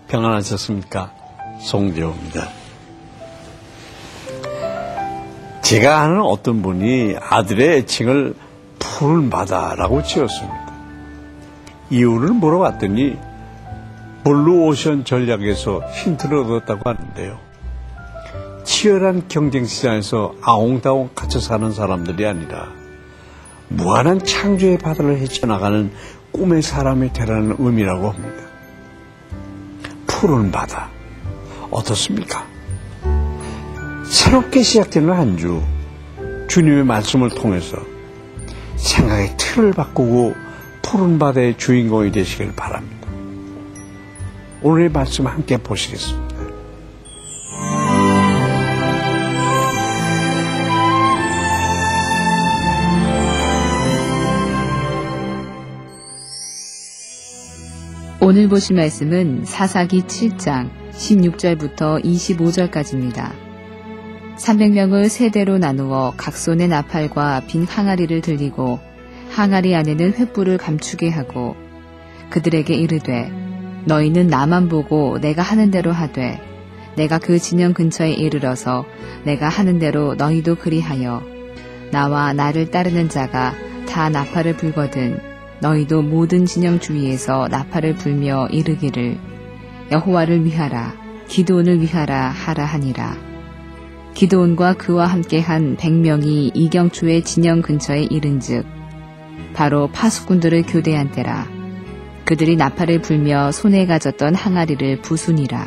평안하셨습니까? 송재호입니다. 제가 아는 어떤 분이 아들의 애칭을 푸른 바다라고 지었습니다. 이유를 물어봤더니 블루오션 전략에서 힌트를 얻었다고 하는데요. 치열한 경쟁시장에서 아웅다웅 갇혀 사는 사람들이 아니라 무한한 창조의 바다를 헤쳐나가는 꿈의 사람이 되라는 의미라고 합니다. 푸른 바다 어떻습니까? 새롭게 시작되는 한 주 주님의 말씀을 통해서 생각의 틀을 바꾸고 푸른 바다의 주인공이 되시길 바랍니다. 오늘의 말씀 함께 보시겠습니다. 오늘 보실 말씀은 사사기 7장 16절부터 25절까지입니다. 300명을 세대로 나누어 각 손에 나팔과 빈 항아리를 들리고 항아리 안에는 횃불을 감추게 하고 그들에게 이르되 너희는 나만 보고 내가 하는 대로 하되 내가 그 진영 근처에 이르러서 내가 하는 대로 너희도 그리하여 나와 나를 따르는 자가 다 나팔을 불거든 너희도 모든 진영 주위에서 나팔을 불며 이르기를 여호와를 위하라 기드온을 위하라 하라 하니라. 기드온과 그와 함께한 100명이 이경초의 진영 근처에 이른즉 바로 파수꾼들을 교대한 때라. 그들이 나팔을 불며 손에 가졌던 항아리를 부수니라.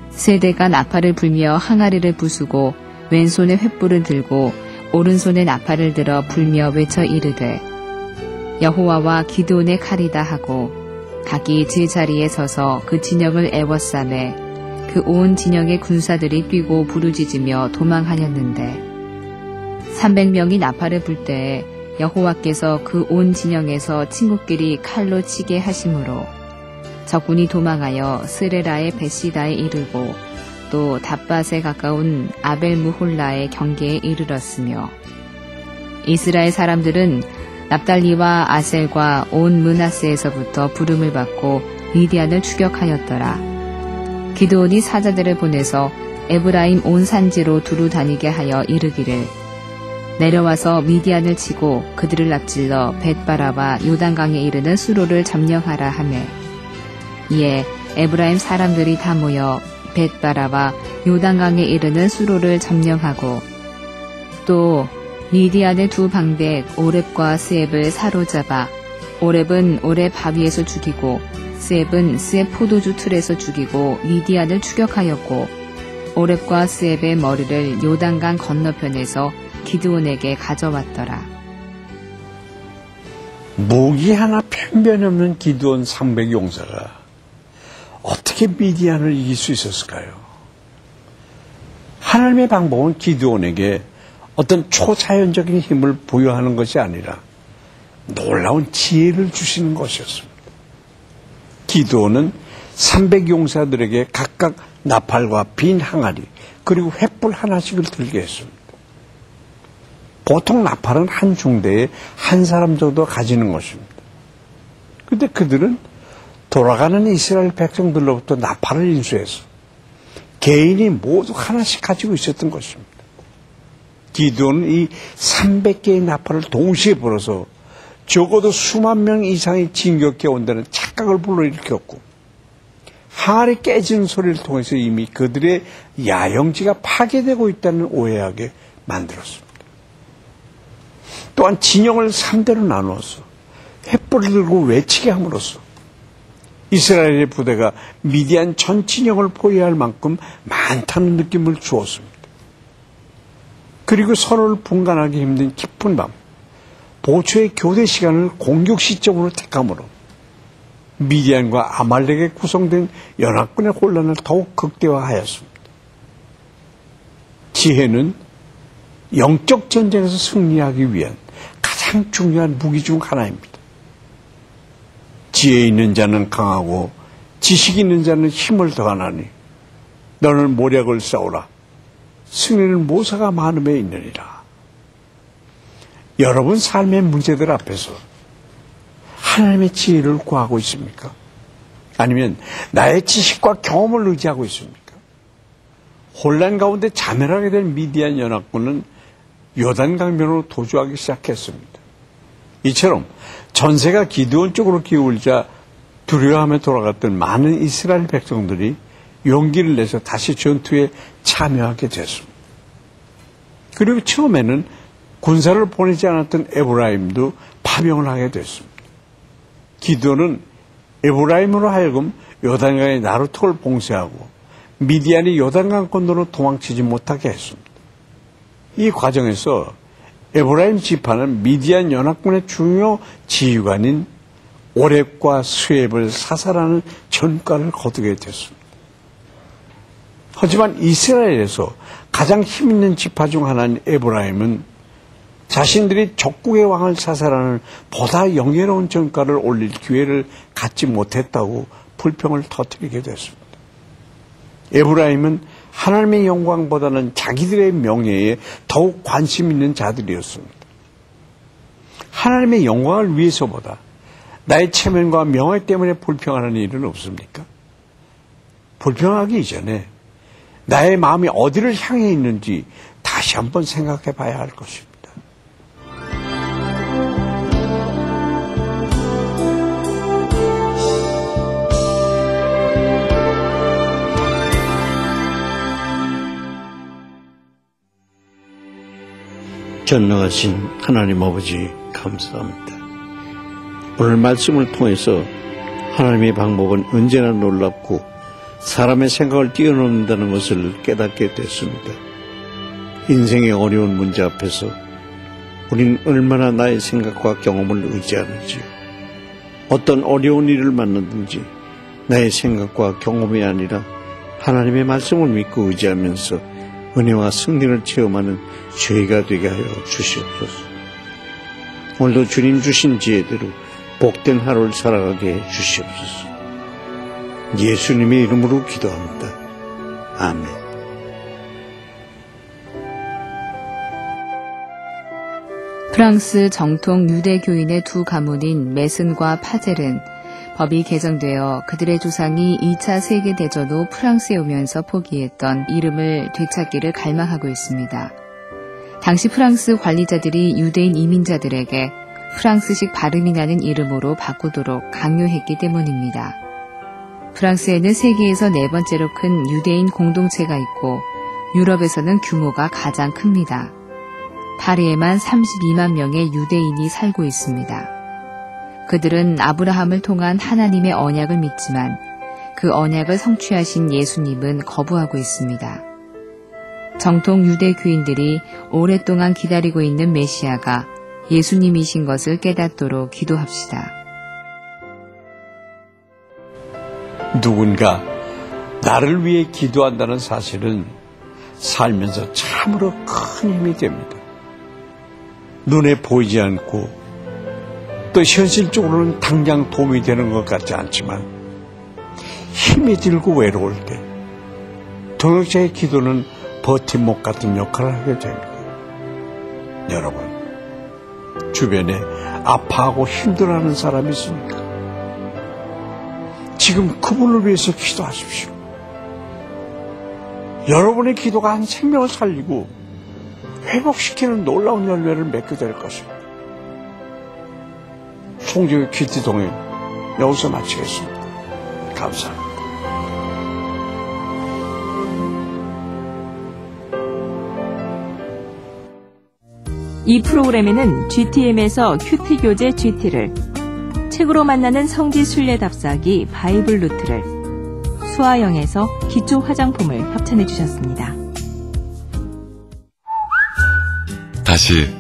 세대가 나팔을 불며 항아리를 부수고 왼손에 횃불을 들고 오른손에 나팔을 들어 불며 외쳐 이르되 여호와와 기드온의 칼이다 하고 각기 제자리에 서서 그 진영을 애워싸매 그 온 진영의 군사들이 뛰고 부르짖으며 도망하였는데 300명이 나팔을 불 때에 여호와께서 그 온 진영에서 친구끼리 칼로 치게 하심으로 적군이 도망하여 스레라의 베시다에 이르고 또 답밭에 가까운 아벨무홀라의 경계에 이르렀으며 이스라엘 사람들은 납달리와 아셀과 온 므낫세에서부터 부름을 받고 미디안을 추격하였더라. 기드온이 사자들을 보내서 에브라임 온 산지로 두루 다니게 하여 이르기를 내려와서 미디안을 치고 그들을 납질러 벳바라와 요단강에 이르는 수로를 점령하라 하매 이에 에브라임 사람들이 다 모여 벳바라와 요단강에 이르는 수로를 점령하고 또 미디안의 두 방백 오렙과 스앱을 사로잡아 오렙은 오렙 바위에서 죽이고 스앱은 스앱 포도주 틀에서 죽이고 미디안을 추격하였고 오렙과 스앱의 머리를 요단강 건너편에서 기드온에게 가져왔더라. 무기 하나 편변 없는 기드온 300용사가 어떻게 미디안을 이길 수 있었을까요? 하나님의 방법은 기드온에게 어떤 초자연적인 힘을 부여하는 것이 아니라 놀라운 지혜를 주시는 것이었습니다. 기드온은 300용사들에게 각각 나팔과 빈 항아리 그리고 횃불 하나씩을 들게 했습니다. 보통 나팔은 한 중대에 한 사람 정도 가지는 것입니다. 그런데 그들은 돌아가는 이스라엘 백성들로부터 나팔을 인수해서 개인이 모두 하나씩 가지고 있었던 것입니다. 기드온은 이 300개의 나팔을 동시에 불어서 적어도 수만 명 이상이 진격해 온다는 착각을 불러일으켰고 항아리 깨지는 소리를 통해서 이미 그들의 야영지가 파괴되고 있다는 오해하게 만들었습니다. 또한 진영을 3대로 나누어서 횃불을 들고 외치게 함으로써 이스라엘의 부대가 미디안 전 진영을 포위할 만큼 많다는 느낌을 주었습니다. 그리고 서로를 분간하기 힘든 깊은 밤, 보초의 교대 시간을 공격 시점으로 택함으로 미디안과 아말렉에 구성된 연합군의 혼란을 더욱 극대화하였습니다. 지혜는 영적 전쟁에서 승리하기 위한 가장 중요한 무기 중 하나입니다. 지혜 있는 자는 강하고 지식 있는 자는 힘을 더하나니 너는 모략을 쌓으라. 승리는 모사가 많음에 있느니라. 여러분 삶의 문제들 앞에서 하나님의 지혜를 구하고 있습니까? 아니면 나의 지식과 경험을 의지하고 있습니까? 혼란 가운데 자멸하게 된 미디안 연합군은 요단강변으로 도주하기 시작했습니다. 이처럼 전세가 기드온 쪽으로 기울자 두려워하며 돌아갔던 많은 이스라엘 백성들이 용기를 내서 다시 전투에 참여하게 됐습니다. 그리고 처음에는 군사를 보내지 않았던 에브라임도 파병을 하게 됐습니다. 기드온은 에브라임으로 하여금 요단강의 나루턱을 봉쇄하고 미디안이 요단강 건너로 도망치지 못하게 했습니다. 이 과정에서 에브라임 지파는 미디안 연합군의 중요 지휘관인 오렙과 수렙을 사살하는 전과를 거두게 됐습니다. 하지만 이스라엘에서 가장 힘있는 지파 중 하나인 에브라임은 자신들이 적국의 왕을 사살하는 보다 영예로운 전과를 올릴 기회를 갖지 못했다고 불평을 터뜨리게 됐습니다. 에브라임은 하나님의 영광보다는 자기들의 명예에 더욱 관심 있는 자들이었습니다. 하나님의 영광을 위해서보다 나의 체면과 명예 때문에 불평하는 일은 없습니까? 불평하기 이전에 나의 마음이 어디를 향해 있는지 다시 한번 생각해 봐야 할 것입니다. 전능하신 하나님 아버지 감사합니다. 오늘 말씀을 통해서 하나님의 방법은 언제나 놀랍고 사람의 생각을 뛰어넘는다는 것을 깨닫게 됐습니다. 인생의 어려운 문제 앞에서 우리는 얼마나 나의 생각과 경험을 의지하는지요. 어떤 어려운 일을 만나든지 나의 생각과 경험이 아니라 하나님의 말씀을 믿고 의지하면서 은혜와 승리를 체험하는 저희가 되게 하여 주시옵소서. 오늘도 주님 주신 지혜대로 복된 하루를 살아가게 해 주시옵소서. 예수님의 이름으로 기도합니다. 아멘. 프랑스 정통 유대교인의 두 가문인 메슨과 파젤은 법이 개정되어 그들의 조상이 2차 세계대전 후 프랑스에 오면서 포기했던 이름을 되찾기를 갈망하고 있습니다. 당시 프랑스 관리자들이 유대인 이민자들에게 프랑스식 발음이 나는 이름으로 바꾸도록 강요했기 때문입니다. 프랑스에는 세계에서 4번째로 큰 유대인 공동체가 있고 유럽에서는 규모가 가장 큽니다. 파리에만 32만 명의 유대인이 살고 있습니다. 그들은 아브라함을 통한 하나님의 언약을 믿지만 그 언약을 성취하신 예수님은 거부하고 있습니다. 정통 유대교인들이 오랫동안 기다리고 있는 메시아가 예수님이신 것을 깨닫도록 기도합시다. 누군가 나를 위해 기도한다는 사실은 살면서 참으로 큰 힘이 됩니다. 눈에 보이지 않고 또 현실적으로는 당장 도움이 되는 것 같지 않지만 힘이 들고 외로울 때 동역자의 기도는 버팀목 같은 역할을 하게 됩니다. 여러분, 주변에 아파하고 힘들어하는 사람이 있습니까? 지금 그분을 위해서 기도하십시오. 여러분의 기도가 한 생명을 살리고 회복시키는 놀라운 열매를 맺게 될 것입니다. 총지의 퀴티 동행 여기서 마치겠습니다. 감사합니다. 이 프로그램에는 GTM에서 큐티 교재 GT를, 책으로 만나는 성지 순례 답사기 바이블 루트를, 수아영에서 기초 화장품을 협찬해 주셨습니다. 다시